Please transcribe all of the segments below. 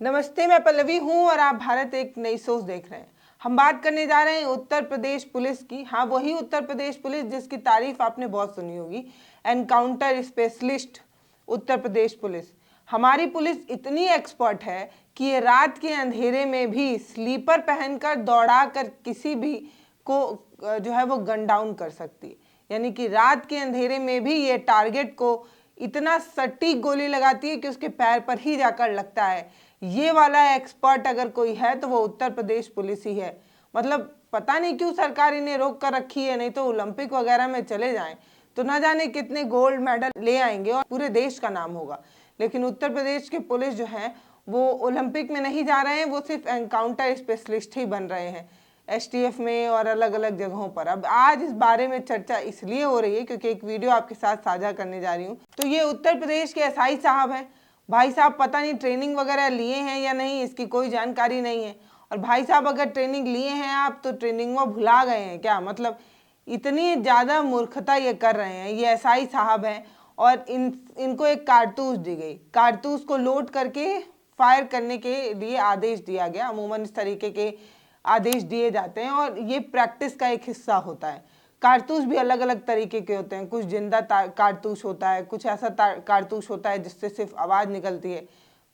नमस्ते, मैं पल्लवी हूँ और आप भारत एक नई सोच देख रहे हैं। हम बात करने जा रहे हैं उत्तर प्रदेश पुलिस की। हाँ, वही उत्तर प्रदेश पुलिस जिसकी तारीफ आपने बहुत सुनी होगी, encounter specialist Uttar Pradesh police. हमारी पुलिस इतनी एक्सपर्ट है कि ये रात के अंधेरे में भी स्लीपर पहनकर दौड़ा कर किसी भी को जो है वो गन डाउन कर सकती है। यानी कि रात के अंधेरे में भी ये टारगेट को इतना सटीक गोली लगाती है कि उसके पैर पर ही जाकर लगता है। ये वाला एक्सपर्ट अगर कोई है तो वो उत्तर प्रदेश पुलिस ही है। मतलब पता नहीं क्यों सरकार इन्हें रोक कर रखी है, नहीं तो ओलंपिक वगैरह में चले जाएं तो ना जाने कितने गोल्ड मेडल ले आएंगे और पूरे देश का नाम होगा। लेकिन उत्तर प्रदेश के पुलिस जो है वो ओलंपिक में नहीं जा रहे हैं, वो सिर्फ एनकाउंटर स्पेशलिस्ट ही बन रहे हैं एसटीएफ में और अलग अलग जगहों पर। अब आज इस बारे में चर्चा इसलिए हो रही है क्योंकि एक वीडियो आपके साथ साझा करने जा रही हूँ। तो ये उत्तर प्रदेश के एसआई साहब हैं। भाई साहब पता नहीं ट्रेनिंग वगैरह लिए हैं या नहीं, इसकी कोई जानकारी नहीं है। और भाई साहब अगर ट्रेनिंग लिए हैं आप तो ट्रेनिंग में भुला गए हैं क्या? मतलब इतनी ज़्यादा मूर्खता ये कर रहे हैं। ये एसआई साहब हैं और इनको एक कारतूस दी गई। कारतूस को लोड करके फायर करने के लिए आदेश दिया गया। अमूमन इस तरीके के आदेश दिए जाते हैं और ये प्रैक्टिस का एक हिस्सा होता है। कारतूस भी अलग अलग तरीके के होते हैं। कुछ जिंदा कारतूस होता है, कुछ ऐसा कारतूस होता है जिससे सिर्फ आवाज़ निकलती है,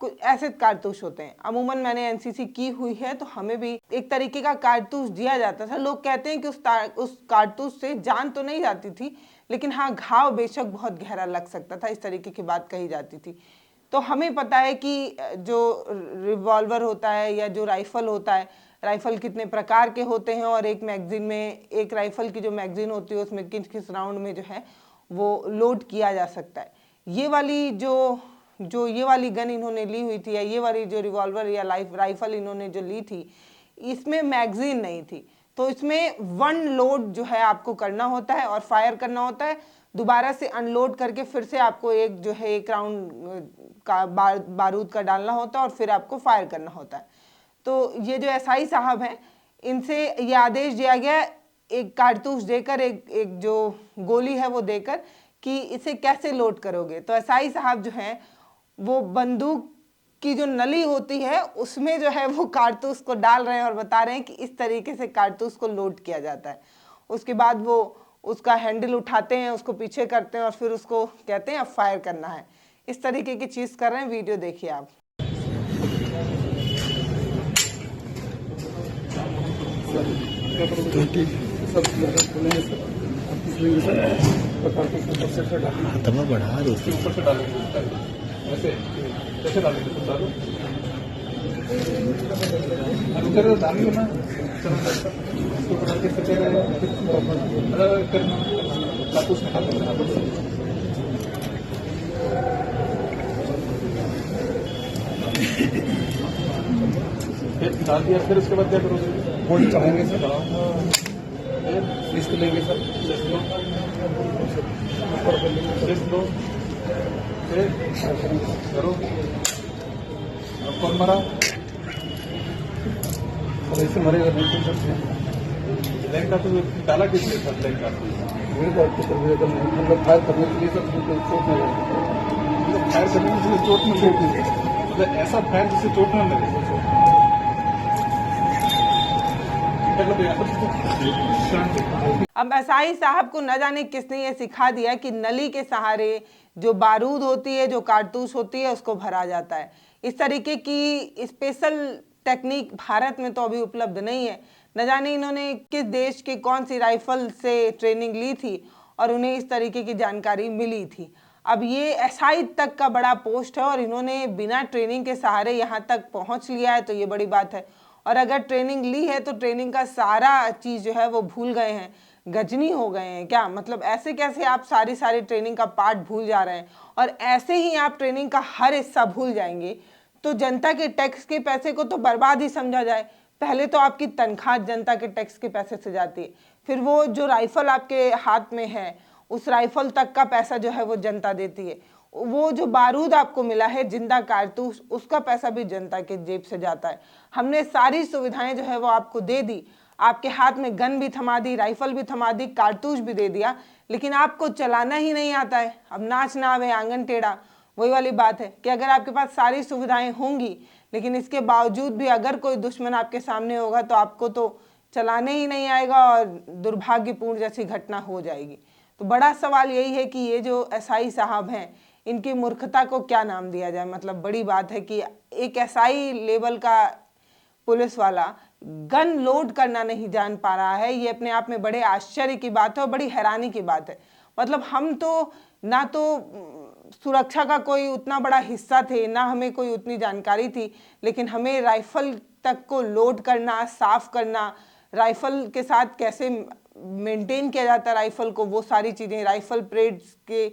कुछ ऐसे कारतूस होते हैं। अमूमन मैंने एनसीसी की हुई है तो हमें भी एक तरीके का कारतूस दिया जाता था। लोग कहते हैं कि उस कारतूस से जान तो नहीं जाती थी, लेकिन हाँ, घाव बेशक बहुत गहरा लग सकता था, इस तरीके की बात कही जाती थी। तो हमें पता है कि जो रिवॉल्वर होता है या जो राइफल होता है, राइफल कितने प्रकार के होते हैं और एक मैगजीन में, एक राइफल की जो मैगजीन होती है उसमें किस किस राउंड में जो है वो लोड किया जा सकता है। ये वाली जो ये वाली गन इन्होंने ली हुई थी या ये वाली जो रिवॉल्वर या राइफल इन्होंने जो ली थी, इसमें मैगजीन नहीं थी। तो इसमें वन लोड जो है आपको करना होता है और फायर करना होता है। दोबारा से अनलोड करके फिर से आपको एक राउंड का बारूद का डालना होता है और फिर आपको फायर करना होता है। तो ये जो एसआई साहब हैं, इनसे ये आदेश दिया गया एक कारतूस देकर, एक जो गोली है वो देकर कि इसे कैसे लोड करोगे। तो एसआई साहब जो हैं वो बंदूक की जो नली होती है उसमें जो है वो कारतूस को डाल रहे हैं और बता रहे हैं कि इस तरीके से कारतूस को लोड किया जाता है। उसके बाद वो उसका हैंडल उठाते हैं, उसको पीछे करते हैं और फिर उसको कहते हैं अब फायर करना है। इस तरीके की चीज़ कर रहे हैं। वीडियो देखिए आप। हाथ में बढ़ा दो, ऊपर से डालो, ऐसे कैसे डालेंगे? तुम डालो, अंदर डालेंगे ना, ऊपर डाल के करना, कारतूस निकालना। फिर डाल दिया, फिर उसके बाद क्या करोगे? होल्ड चढ़ाएंगे सर, लिस्ट लेंगे सर, लिस्ट लो, फिर करो। अब कौन मरा? और ऐसे मरेगा नहीं सर। ब्लैंक का तो डाला किसने सर? ब्लैंक का मेरे को मतलब फायर करने के लिए सर चोट नहीं लगे। फायर करने के लिए चोट में मतलब ऐसा फायर जिससे चोट न लगे। अब एसआई साहब को न जाने किसने ये सिखा दिया कि नली के सहारे जो बारूद होती है, जो कारतूस होती है, उसको भरा जाता है। इस तरीके की स्पेशल टेक्निक भारत में तो अभी उपलब्ध नहीं है। न जाने इन्होंने किस देश की कौन सी राइफल से ट्रेनिंग ली थी और उन्हें इस तरीके की जानकारी मिली थी। अब ये एसआई तक का बड़ा पोस्ट है और इन्होंने बिना ट्रेनिंग के सहारे यहाँ तक पहुँच लिया है, तो ये बड़ी बात है। और अगर ट्रेनिंग ली है तो ट्रेनिंग का सारा चीज़ जो है वो भूल गए हैं, गजनी हो गए हैं क्या? मतलब ऐसे कैसे आप सारी ट्रेनिंग का पार्ट भूल जा रहे हैं? और ऐसे ही आप ट्रेनिंग का हर हिस्सा भूल जाएंगे तो जनता के टैक्स के पैसे को तो बर्बाद ही समझा जाए। पहले तो आपकी तनख्वाह जनता के टैक्स के पैसे से जाती है, फिर वो जो राइफल आपके हाथ में है उस राइफल तक का पैसा जो है वो जनता देती है। वो जो बारूद आपको मिला है, जिंदा कारतूस, उसका पैसा भी जनता के जेब से जाता है। हमने सारी सुविधाएं जो है वो आपको दे दी, आपके हाथ में गन भी थमा दी, राइफल भी थमा दी, कारतूस भी दे दिया, लेकिन आपको चलाना ही नहीं आता है। अब नाच ना आवे आंगन टेढ़ा, वही वाली बात है कि अगर आपके पास सारी सुविधाएं होंगी लेकिन इसके बावजूद भी अगर कोई दुश्मन आपके सामने होगा तो आपको तो चलाने ही नहीं आएगा और दुर्भाग्यपूर्ण जैसी घटना हो जाएगी। तो बड़ा सवाल यही है कि ये जो एसआई साहब हैं, इनकी मूर्खता को क्या नाम दिया जाए। मतलब बड़ी बात है कि एक एसआई लेवल का पुलिस वाला गन लोड करना नहीं जान पा रहा है। ये अपने आप में बड़े आश्चर्य की बात है और बड़ी हैरानी की बात है। मतलब हम तो ना तो सुरक्षा का कोई उतना बड़ा हिस्सा थे, ना हमें कोई उतनी जानकारी थी, लेकिन हमें राइफल तक को लोड करना, साफ करना, राइफल के साथ कैसे मेंटेन किया जाता है राइफल को, वो सारी चीज़ें, राइफल परेड्स के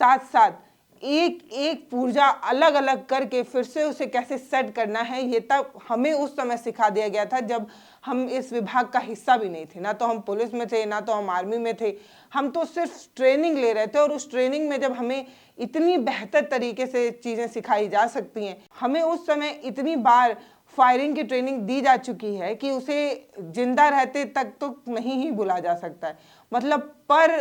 साथ साथ एक एक पुर्जा अलग अलग करके फिर से उसे कैसे सेट करना है, ये तब हमें उस समय सिखा दिया गया था जब हम इस विभाग का हिस्सा भी नहीं थे। ना तो हम पुलिस में थे, ना तो हम आर्मी में थे, हम तो सिर्फ ट्रेनिंग ले रहे थे। और उस ट्रेनिंग में जब हमें इतनी बेहतर तरीके से चीज़ें सिखाई जा सकती हैं, हमें उस समय इतनी बार फायरिंग की ट्रेनिंग दी जा चुकी है कि उसे जिंदा रहते तक तो नहीं ही भुला जा सकता है। मतलब पर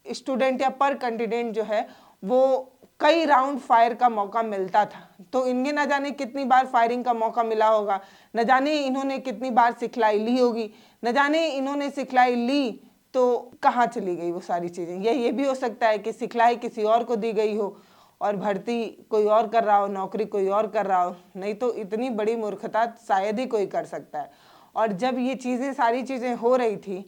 स्टूडेंट या पर कैंडिडेट जो है वो कई राउंड फायर का मौका मिलता था। तो इनके न जाने कितनी बार फायरिंग का मौका मिला होगा, न जाने इन्होंने कितनी बार सिखलाई ली होगी, न जाने इन्होंने सिखलाई ली तो कहाँ चली गई वो सारी चीज़ें। ये भी हो सकता है कि सिखलाई किसी और को दी गई हो और भर्ती कोई और कर रहा हो, नौकरी कोई और कर रहा हो। नहीं तो इतनी बड़ी मूर्खता शायद ही कोई कर सकता है। और जब ये चीज़ें, सारी चीज़ें हो रही थी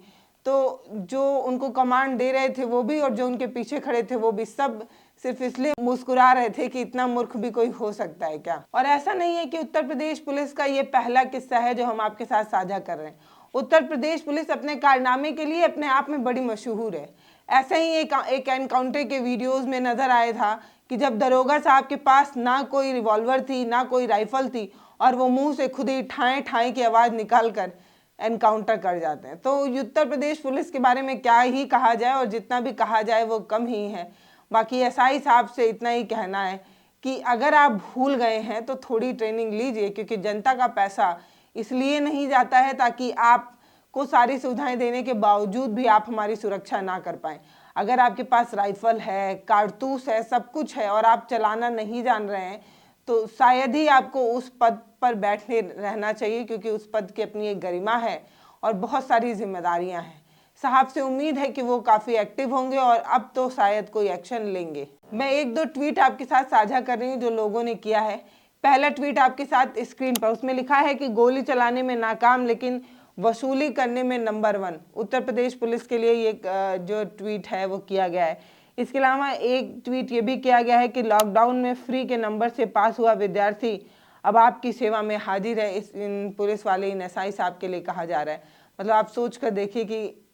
तो जो उनको कमांड दे रहे थे वो भी और जो उनके पीछे खड़े थे वो भी सब सिर्फ इसलिए मुस्कुरा रहे थे कि इतना मूर्ख भी कोई हो सकता है क्या। और ऐसा नहीं है कि उत्तर प्रदेश पुलिस का ये पहला किस्सा है जो हम आपके साथ साझा कर रहे हैं। उत्तर प्रदेश पुलिस अपने कारनामे के लिए अपने आप में बड़ी मशहूर है। ऐसे ही एक एनकाउंटर के वीडियोस में नजर आया था कि जब दरोगा साहब के पास ना कोई रिवॉल्वर थी, ना कोई राइफल थी, और वो मुंह से खुद ही ठाएं ठाएं की आवाज़ निकाल कर एनकाउंटर कर जाते हैं। तो उत्तर प्रदेश पुलिस के बारे में क्या ही कहा जाए, और जितना भी कहा जाए वो कम ही है। बाकी एसआई साहब से इतना ही कहना है कि अगर आप भूल गए हैं तो थोड़ी ट्रेनिंग लीजिए, क्योंकि जनता का पैसा इसलिए नहीं जाता है ताकि आपको सारी सुविधाएं देने के बावजूद भी आप हमारी सुरक्षा ना कर पाएँ। अगर आपके पास राइफल है, कारतूस है, सब कुछ है और आप चलाना नहीं जान रहे हैं तो शायद ही आपको उस पद पर बैठे रहना चाहिए, क्योंकि उस पद की अपनी एक गरिमा है और बहुत सारी जिम्मेदारियां हैं। साहब से उम्मीद है कि वो काफ़ी एक्टिव होंगे और अब तो शायद कोई एक्शन लेंगे। मैं एक दो ट्वीट आपके साथ साझा कर रही हूँ जो लोगों ने किया है। पहला ट्वीट आपके साथ स्क्रीन पर, उसमें लिखा है कि गोली चलाने में नाकाम लेकिन वसूली करने में नंबर 1। उत्तर प्रदेश पुलिस के लिए ये जो ट्वीट है वो किया गया है। इसके अलावा एक ट्वीट ये भी किया गया है कि लॉकडाउन में फ्री के नंबर से पास हुआ विद्यार्थी अब आपकी सेवा में हाजिर है। इन पुलिस वाले, इन एसआई साहब के लिए कहा जा रहा है। मतलब आप सोच कर देखिए कि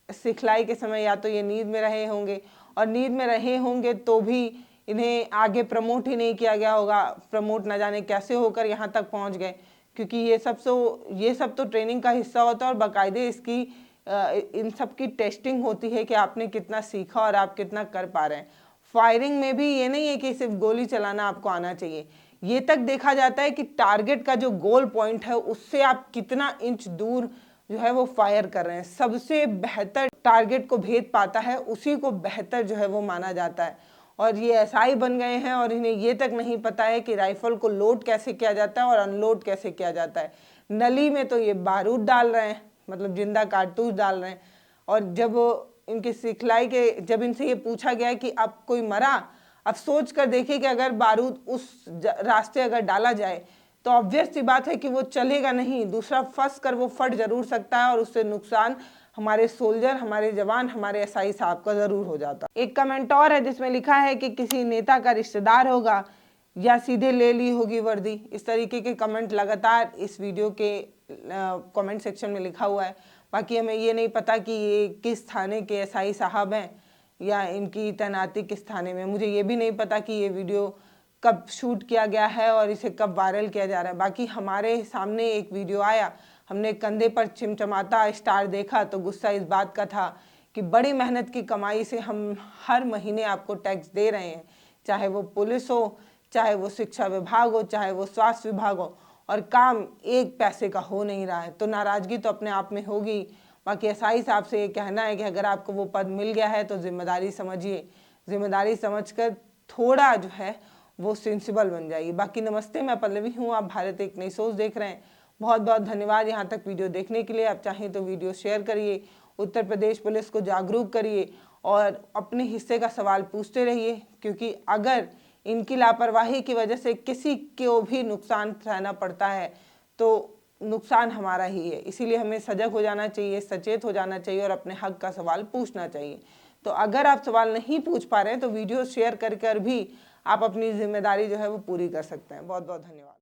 सिखलाई के समय या तो ये नींद में रहे होंगे, और नींद में रहे होंगे तो भी इन्हें आगे प्रमोट ही नहीं किया गया होगा। प्रमोट न जाने कैसे होकर यहाँ तक पहुँच गए, क्योंकि ये सब तो ट्रेनिंग का हिस्सा होता है और बाकायदे इसकी इन सब की टेस्टिंग होती है कि आपने कितना सीखा और आप कितना कर पा रहे हैं। फायरिंग में भी ये नहीं है कि सिर्फ गोली चलाना आपको आना चाहिए, ये तक देखा जाता है कि टारगेट का जो गोल पॉइंट है उससे आप कितना इंच दूर जो है वो फायर कर रहे हैं। सबसे बेहतर टारगेट को भेद पाता है, उसी को बेहतर जो है वो माना जाता है। और ये एसआई बन गए हैं और इन्हें ये तक नहीं पता है कि राइफल को लोड कैसे किया जाता है और अनलोड कैसे किया जाता है। नली में तो ये बारूद डाल रहे हैं, मतलब जिंदा कारतूस डाल रहे हैं। और जब इनकी सिखलाई के जब इनसे ये पूछा गया कि अब कोई मरा, अब सोच कर देखिए कि अगर बारूद उस रास्ते अगर डाला जाए तो ऑब्वियस सी बात है कि वो चलेगा नहीं, दूसरा फंस कर वो फट जरूर सकता है और उससे नुकसान हमारे सोल्जर, हमारे जवान, हमारे एसआई साहब का जरूर हो जाता। एक कमेंट और है जिसमें लिखा है कि किसी नेता का रिश्तेदार होगा या सीधे ले ली होगी वर्दी। इस तरीके के कमेंट लगातार इस वीडियो के कमेंट सेक्शन में लिखा हुआ है। बाकी हमें ये नहीं पता कि ये किस थाने के एसआई साहब हैं या इनकी तैनाती किस थाने में। मुझे ये भी नहीं पता कि ये वीडियो कब शूट किया गया है और इसे कब वायरल किया जा रहा है। बाकी हमारे सामने एक वीडियो आया, हमने कंधे पर चिमचमाता स्टार देखा तो गुस्सा इस बात का था कि बड़ी मेहनत की कमाई से हम हर महीने आपको टैक्स दे रहे हैं, चाहे वो पुलिस हो, चाहे वो शिक्षा विभाग हो, चाहे वो स्वास्थ्य विभाग हो, और काम एक पैसे का हो नहीं रहा है। तो नाराज़गी तो अपने आप में होगी। बाकी एसआई साहब से ये कहना है कि अगर आपको वो पद मिल गया है तो जिम्मेदारी समझिए, जिम्मेदारी समझकर थोड़ा जो है वो सेंसिबल बन जाएगी। बाकी नमस्ते, मैं पल्लवी हूँ, आप भारत एक नई सोच देख रहे हैं। बहुत बहुत धन्यवाद यहाँ तक वीडियो देखने के लिए। आप चाहें तो वीडियो शेयर करिए, उत्तर प्रदेश पुलिस को जागरूक करिए और अपने हिस्से का सवाल पूछते रहिए, क्योंकि अगर इनकी लापरवाही की वजह से किसी को भी नुकसान सहना पड़ता है तो नुकसान हमारा ही है। इसीलिए हमें सजग हो जाना चाहिए, सचेत हो जाना चाहिए और अपने हक का सवाल पूछना चाहिए। तो अगर आप सवाल नहीं पूछ पा रहे हैं तो वीडियो शेयर कर भी आप अपनी जिम्मेदारी जो है वो पूरी कर सकते हैं। बहुत बहुत धन्यवाद।